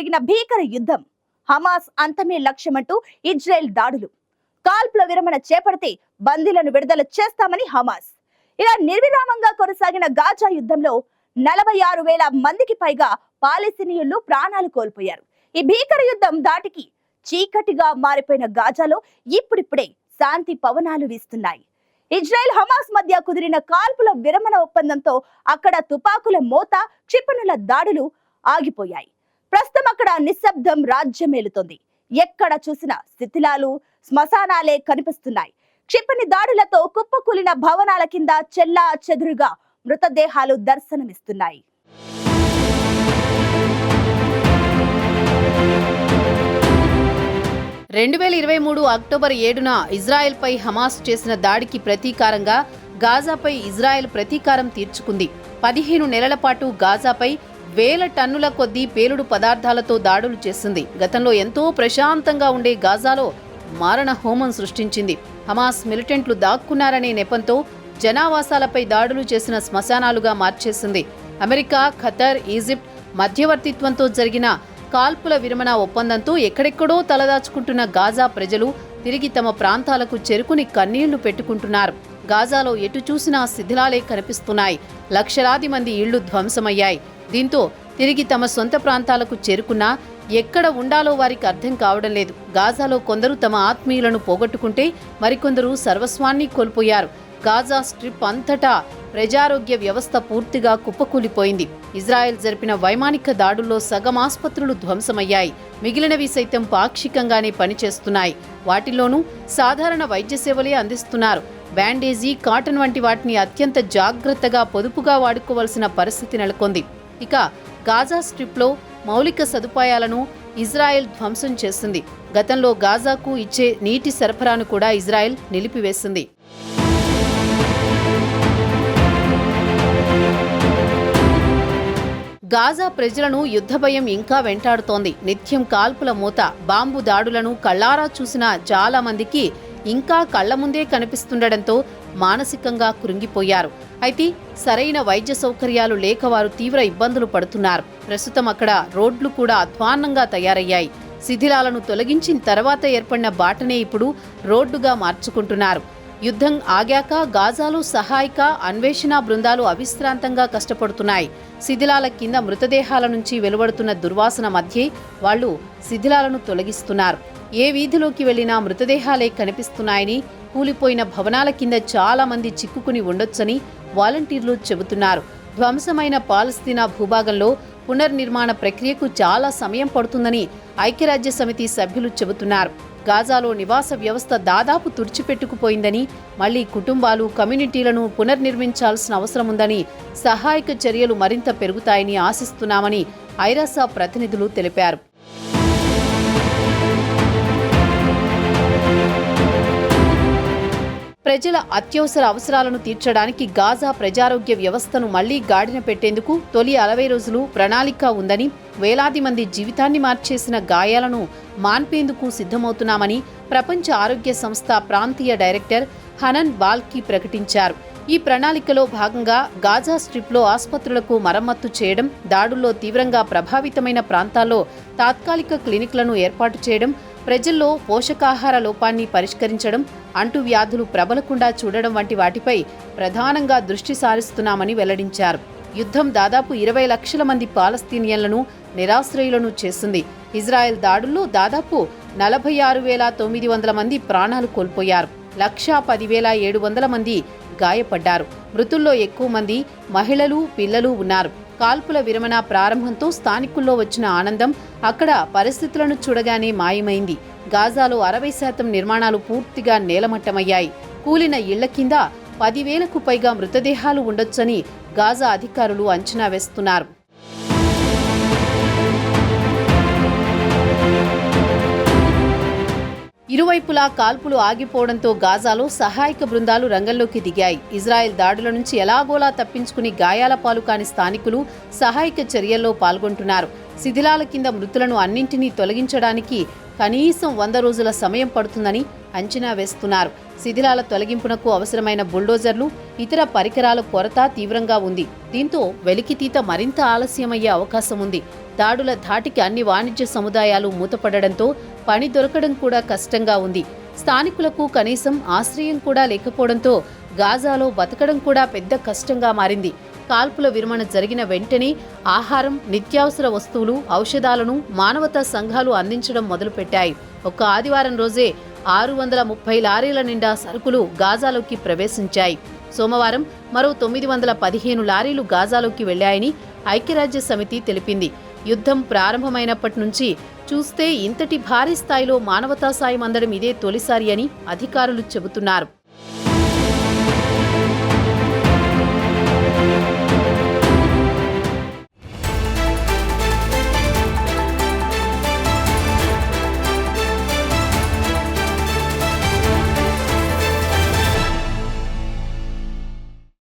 జరిగిన భీకర యుద్ధం. హమాస్ అంతమే లక్ష్యమంటూ ఇజ్రాయెల్ దాడులు. కాల్పుల విరమణ చేపడితే బందీలను విడుదల చేస్తామని హమాస్. ఇలా నిర్విరామంగా కొనసాగిన గాజా యుద్ధంలో 46,000 మందికి పైగా పాలస్తీనియులు ప్రాణాలు కోల్పోయారు. ఈ భీకర యుద్ధం దాటికి చీకటిగా మారిపోయిన గాజాలో ఇప్పుడిప్పుడే శాంతి పవనాలు వీస్తున్నాయి. ఇజ్రాయెల్ హమాస్ మధ్య కుదిరిన కాల్పుల విరమణ ఒప్పందంతో అక్కడ తుపాకుల మోత, క్షిపణుల దాడులు ఆగిపోయాయి. ప్రస్తుతం అక్కడ నిశ్శబ్దం రాజ్యమేలుతోంది. ఎక్కడ చూసినా శిథిలాలు, శ్మశానాలే కనిపిస్తున్నాయి. క్షిపణి దాడులతో కుప్పకూలిన భవనాల కింద చెల్లా చెదురుగా మృతదేహాలు దర్శనమిస్తున్నాయి. అక్టోబర్ 7న ఇజ్రాయెల్పై హమాస్ చేసిన దాడికి ప్రతీకారంగా గాజాపై ఇజ్రాయెల్ ప్రతీకారం తీర్చుకుంది. 15 నెలల పాటు గాజాపై వేల టన్నుల కొద్దీ పేలుడు పదార్థాలతో దాడులు చేసింది. గతంలో ఎంతో ప్రశాంతంగా ఉండే గాజాలో మారణ హోమం సృష్టించింది. హమాస్ మిలిటెంట్లు దాక్కున్నారనే నెపంతో జనావాసాలపై దాడులు చేసిన శ్మశానాలుగా మార్చేసింది. అమెరికా, ఖతర్, ఈజిప్ట్ మధ్యవర్తిత్వంతో జరిగిన కాల్పుల విరమణ ఒప్పందంతో ఎక్కడెక్కడో తలదాచుకుంటున్న గాజా ప్రజలు తిరిగి తమ ప్రాంతాలకు చేరుకుని కన్నీళ్లు పెట్టుకుంటున్నారు. గాజాలో ఎటు చూసినా శిథిలాలే కనిపిస్తున్నాయి. లక్షలాది మంది ఇళ్లు ధ్వంసమయ్యాయి. దీంతో తిరిగి తమ సొంత ప్రాంతాలకు చేరుకున్నా ఎక్కడ ఉండాలో వారికి అర్థం కావడం లేదు. గాజాలో కొందరు తమ ఆత్మీయులను పోగొట్టుకుంటే మరికొందరు సర్వస్వాన్ని కోల్పోయారు. గాజా స్ట్రిప్ అంతటా ప్రజారోగ్య వ్యవస్థ పూర్తిగా కుప్పకూలిపోయింది. ఇజ్రాయెల్ జరిపిన వైమానిక దాడుల్లో సగం ఆసుపత్రులు ధ్వంసమయ్యాయి. మిగిలినవి సైతం పాక్షికంగానే పనిచేస్తున్నాయి. వాటిల్లోనూ సాధారణ వైద్య సేవలే అందిస్తున్నారు. బ్యాండేజీ, కాటన్ వంటి వాటిని అత్యంత జాగ్రత్తగా, పొదుపుగా వాడుకోవాల్సిన పరిస్థితి నెలకొంది. ఇక గాజా స్ట్రిప్లో మౌలిక సదుపాయాలను ఇజ్రాయెల్ ధ్వంసం చేసింది. గతంలో గాజాకు ఇచ్చే నీటి సరఫరాను కూడా ఇజ్రాయెల్ నిలిపివేసింది. గాజా ప్రజలను యుద్ధ భయం ఇంకా వెంటాడుతోంది. నిత్యం కాల్పుల మోత, బాంబు దాడులను కళ్లారా చూసిన చాలా మందికి ఇంకా కళ్ల ముందే కనిపిస్తుండటంతో మానసికంగా కృంగిపోయారు. అయితే సరైన వైద్య సౌకర్యాలు లేక వారు తీవ్ర ఇబ్బందులు పడుతున్నారు. ప్రస్తుతం అక్కడ రోడ్లు కూడా అధ్వాన్నంగా తయారయ్యాయి. శిథిలాలను తొలగించిన తర్వాత ఏర్పడిన బాటనే ఇప్పుడు రోడ్డుగా మార్చుకుంటున్నారు. యుద్ధం ఆగాక గాజాలో సహాయక, అన్వేషణ బృందాలు అవిశ్రాంతంగా కష్టపడుతున్నాయి. శిథిలాల కింద మృతదేహాల నుంచి వెలువడుతున్న దుర్వాసన మధ్యే వాళ్లు శిథిలాలను తొలగిస్తున్నారు. ఏ వీధిలోకి వెళ్లినా మృతదేహాలే కనిపిస్తున్నాయని, కూలిపోయిన భవనాల కింద చాలా మంది చిక్కుకుని ఉండొచ్చని వాలంటీర్లు చెబుతున్నారు. ధ్వంసమైన పాలస్తీనా భూభాగంలో పునర్నిర్మాణ ప్రక్రియకు చాలా సమయం పడుతుందని ఐక్యరాజ్య సమితి సభ్యులు చెబుతున్నారు. గాజాలో నివాస వ్యవస్థ దాదాపు తుడిచిపెట్టుకుపోయిందని, మళ్లీ కుటుంబాలు, కమ్యూనిటీలను పునర్నిర్మించాల్సిన అవసరముందని, సహాయక చర్యలు మరింత పెరుగుతాయని ఆశిస్తున్నామని ఐరాస ప్రతినిధులు తెలిపారు. ప్రజల అత్యవసర అవసరాలను తీర్చడానికి గాజా ప్రజారోగ్య వ్యవస్థను మళ్లీ గాడిన పెట్టేందుకు తొలి 60 రోజులు ప్రణాళిక ఉందని, వేలాది మంది జీవితాన్ని మార్చేసిన గాయాలను మాన్పేందుకు సిద్ధమవుతున్నామని ప్రపంచ ఆరోగ్య సంస్థ ప్రాంతీయ డైరెక్టర్ హనన్ బాల్కి ప్రకటించారు. ఈ ప్రణాళికలో భాగంగా గాజా స్ట్రిప్లో ఆసుపత్రులకు మరమ్మత్తు చేయడం, దాడుల్లో తీవ్రంగా ప్రభావితమైన ప్రాంతాల్లో తాత్కాలిక క్లినిక్లను ఏర్పాటు చేయడం, ప్రజల్లో పోషకాహార లోపాన్ని పరిష్కరించడం, అంటువ్యాధులు ప్రబలకుండా చూడడం వంటి వాటిపై ప్రధానంగా దృష్టి సారిస్తున్నామని వెల్లడించారు. యుద్ధం దాదాపు 20 లక్షల మంది పాలస్తీనియన్లను నిరాశ్రయులను చేసింది. ఇజ్రాయెల్ దాడుల్లో దాదాపు 46,900 మంది ప్రాణాలు కోల్పోయారు. 110,700 మంది గాయపడ్డారు. మృతుల్లో ఎక్కువ మంది మహిళలు, పిల్లలు ఉన్నారు. కాల్పుల విరమణ ప్రారంభంతో స్థానికుల్లో వచ్చిన ఆనందం అక్కడ పరిస్థితులను చూడగానే మాయమైంది. గాజాలో 60% నిర్మాణాలు పూర్తిగా నేలమట్టమయ్యాయి. కూలిన ఇళ్ల కింద 10,000కు పైగా మృతదేహాలు ఉండొచ్చని గాజా అధికారులు అంచనా వేస్తున్నారు. ఇరువైపులా కాల్పులు ఆగిపోవడంతో గాజాలో సహాయక బృందాలు రంగంలోకి దిగాయి. ఇజ్రాయెల్ దాడుల నుంచి ఎలాగోలా తప్పించుకుని గాయాల పాలు కాని స్థానికులు సహాయక చర్యల్లో పాల్గొంటున్నారు. శిథిలాల కింద మృతులను అన్నింటినీ తొలగించడానికి కనీసం 100 రోజుల సమయం పడుతుందని అంచనా వేస్తున్నారు. శిథిలాల తొలగింపునకు అవసరమైన బుల్డోజర్లు, ఇతర పరికరాల కొరత తీవ్రంగా ఉంది. దీంతో వెలికితీత మరింత ఆలస్యమయ్యే అవకాశం ఉంది. దాడుల ధాటికి అన్ని వాణిజ్య సముదాయాలు మూతపడడంతో పని దొరకడం కూడా కష్టంగా ఉంది. స్థానికులకు కనీసం ఆశ్రయం కూడా లేకపోవడంతో గాజాలో బతకడం కూడా పెద్ద కష్టంగా మారింది. కాల్పుల విరమణ జరిగిన వెంటనే ఆహారం, నిత్యావసర వస్తువులు, ఔషధాలను మానవతా సంఘాలు అందించడం మొదలుపెట్టాయి. ఒక్క ఆదివారం రోజే 630 లారీల నిండా సరుకులు గాజాలోకి ప్రవేశించాయి. సోమవారం మరో 915 లారీలు గాజాలోకి వెళ్లాయని ఐక్యరాజ్య సమితి తెలిపింది. యుద్ధం ప్రారంభమైనప్పటి నుంచి చూస్తే ఇంతటి భారీ స్థాయిలో మానవతా సాయం అందడం ఇదే తొలిసారి అని అధికారులు చెబుతున్నారు.